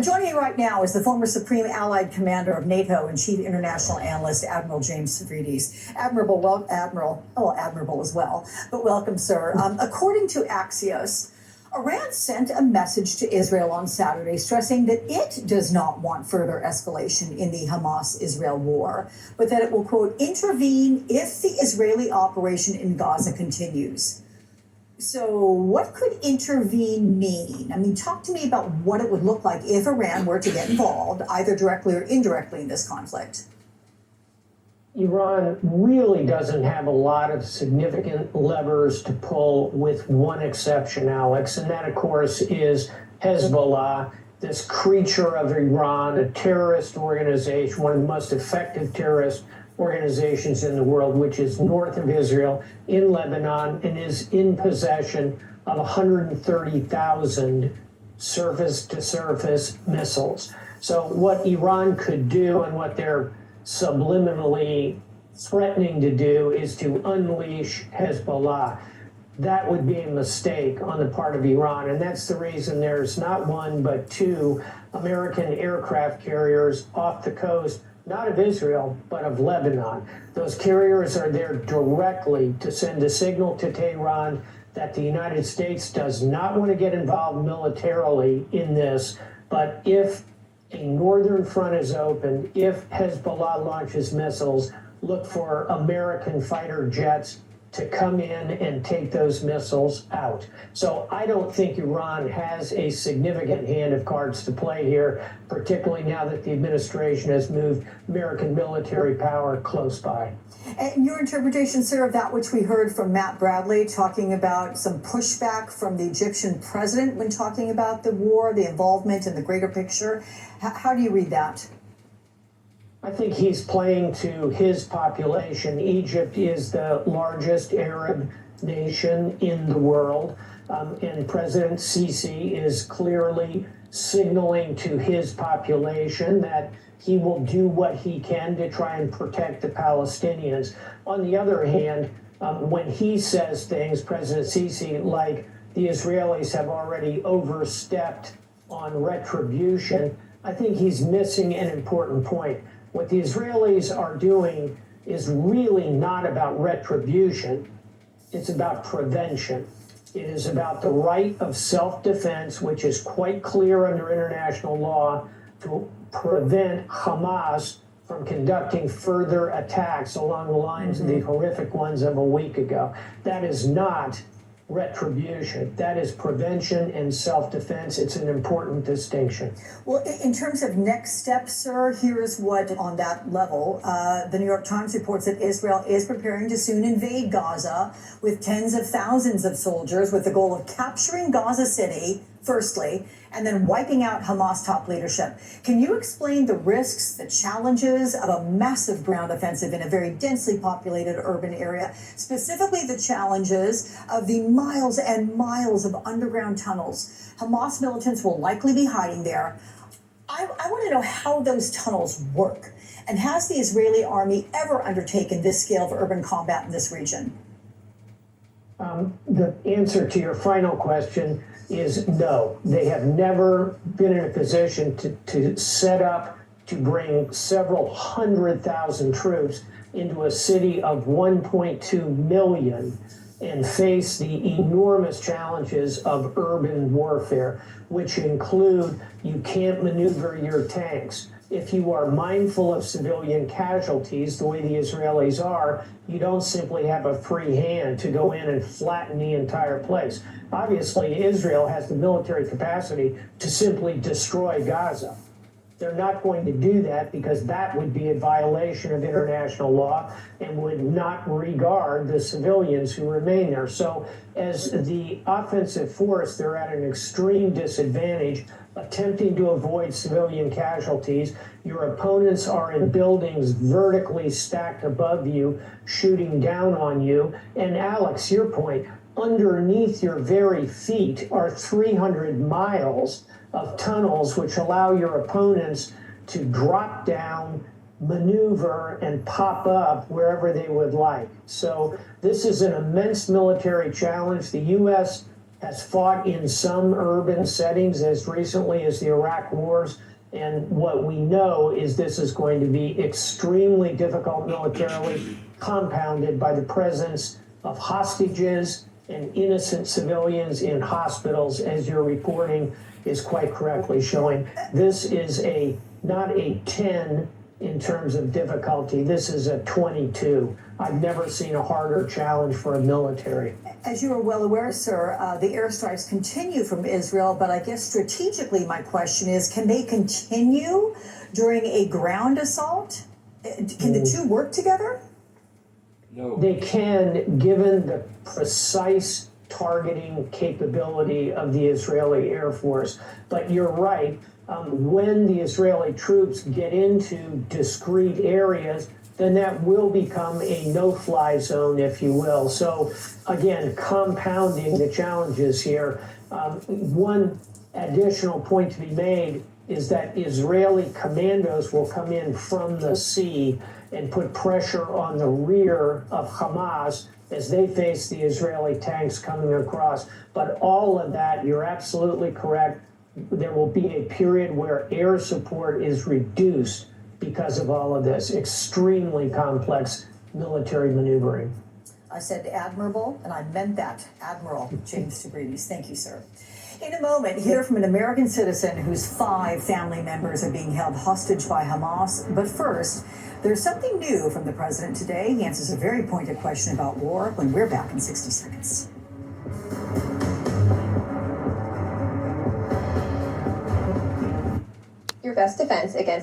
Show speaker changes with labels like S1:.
S1: Joining me right now is the former Supreme Allied Commander of NATO and Chief International Analyst, Admiral James Stavridis. Admirable as well, but welcome, sir. According to Axios, Iran sent a message to Israel on Saturday stressing that it does not want further escalation in the Hamas-Israel war, but that it will, quote, intervene if the Israeli operation in Gaza continues. So what could intervene mean? I mean, talk to me about what it would look like if Iran were to get involved, either directly or indirectly, in this conflict.
S2: Iran really doesn't have a lot of significant levers to pull, with one exception, Alex, and that, of course, is Hezbollah, this creature of Iran, a terrorist organization, one of the most effective terrorist organizations in the world, which is north of Israel in Lebanon and is in possession of 130,000 surface-to-surface missiles. So what Iran could do, and what they're subliminally threatening to do, is to unleash Hezbollah. That would be a mistake on the part of Iran, and that's the reason there's not one but two American aircraft carriers off the coast, not of Israel, but of Lebanon. Those carriers are there directly to send a signal to Tehran that the United States does not want to get involved militarily in this, but if a northern front is open, if Hezbollah launches missiles, look for American fighter jets to come in and take those missiles out. So I don't think Iran has a significant hand of cards to play here, particularly now that the administration has moved American military power close by.
S1: And your interpretation, sir, of that which we heard from Matt Bradley talking about some pushback from the Egyptian president when talking about the war, the involvement in the greater picture, how do you read that?
S2: I think he's playing to his population. Egypt is the largest Arab nation in the world, and President Sisi is clearly signaling to his population that he will do what he can to try and protect the Palestinians. On the other hand, when he says things, President Sisi, like the Israelis have already overstepped on retribution, I think he's missing an important point. What the Israelis are doing is really not about retribution. It's about prevention. It is about the right of self-defense, which is quite clear under international law, to prevent Hamas from conducting further attacks along the lines of the horrific ones of a week ago. That is not retribution. That is prevention and self-defense. It's an important distinction.
S1: Well, in terms of next steps, sir, here's what, on that level, the New York Times reports that Israel is preparing to soon invade Gaza with tens of thousands of soldiers, with the goal of capturing Gaza City, firstly, and then wiping out Hamas top leadership. Can you explain the risks, the challenges of a massive ground offensive in a very densely populated urban area, specifically the challenges of the miles and miles of underground tunnels? Hamas militants will likely be hiding there. I want to know how those tunnels work. And has the Israeli army ever undertaken this scale of urban combat in this region?
S2: The answer to your final question is no. They have never been in a position to set up to bring several 100,000 troops into a city of 1.2 million and face the enormous challenges of urban warfare, which include you can't maneuver your tanks. If you are mindful of civilian casualties, the way the Israelis are, you don't simply have a free hand to go in and flatten the entire place. Obviously, Israel has the military capacity to simply destroy Gaza. They're not going to do that because that would be a violation of international law and would not regard the civilians who remain there. So as the offensive force, they're at an extreme disadvantage, attempting to avoid civilian casualties. Your opponents are in buildings vertically stacked above you, shooting down on you. And Alex, your point, underneath your very feet are 300 miles of tunnels which allow your opponents to drop down, maneuver, and pop up wherever they would like. So this is an immense military challenge. The U.S. has fought in some urban settings as recently as the Iraq wars. And what we know is this is going to be extremely difficult militarily, compounded by the presence of hostages and innocent civilians in hospitals, as your reporting is quite correctly showing. This is not a 10 in terms of difficulty. This is a 22. I've never seen a harder challenge for a military.
S1: As you are well aware, sir, the airstrikes continue from Israel, but I guess strategically my question is, can they continue during a ground assault? Can the two work together?
S3: No.
S2: They can, given the precise targeting capability of the Israeli Air Force. But you're right, when the Israeli troops get into discrete areas, then that will become a no-fly zone, if you will. So again, compounding the challenges here. One additional point to be made is that Israeli commandos will come in from the sea and put pressure on the rear of Hamas as they face the Israeli tanks coming across. But all of that, you're absolutely correct. There will be a period where air support is reduced because of all of this extremely complex military maneuvering.
S1: I said admirable, and I meant that. Admiral James Stavridis. Thank you, sir. In a moment, hear from an American citizen whose 5 family members are being held hostage by Hamas. But first, there's something new from the president today. He answers a very pointed question about war when we're back in 60 seconds.
S4: Your best defense against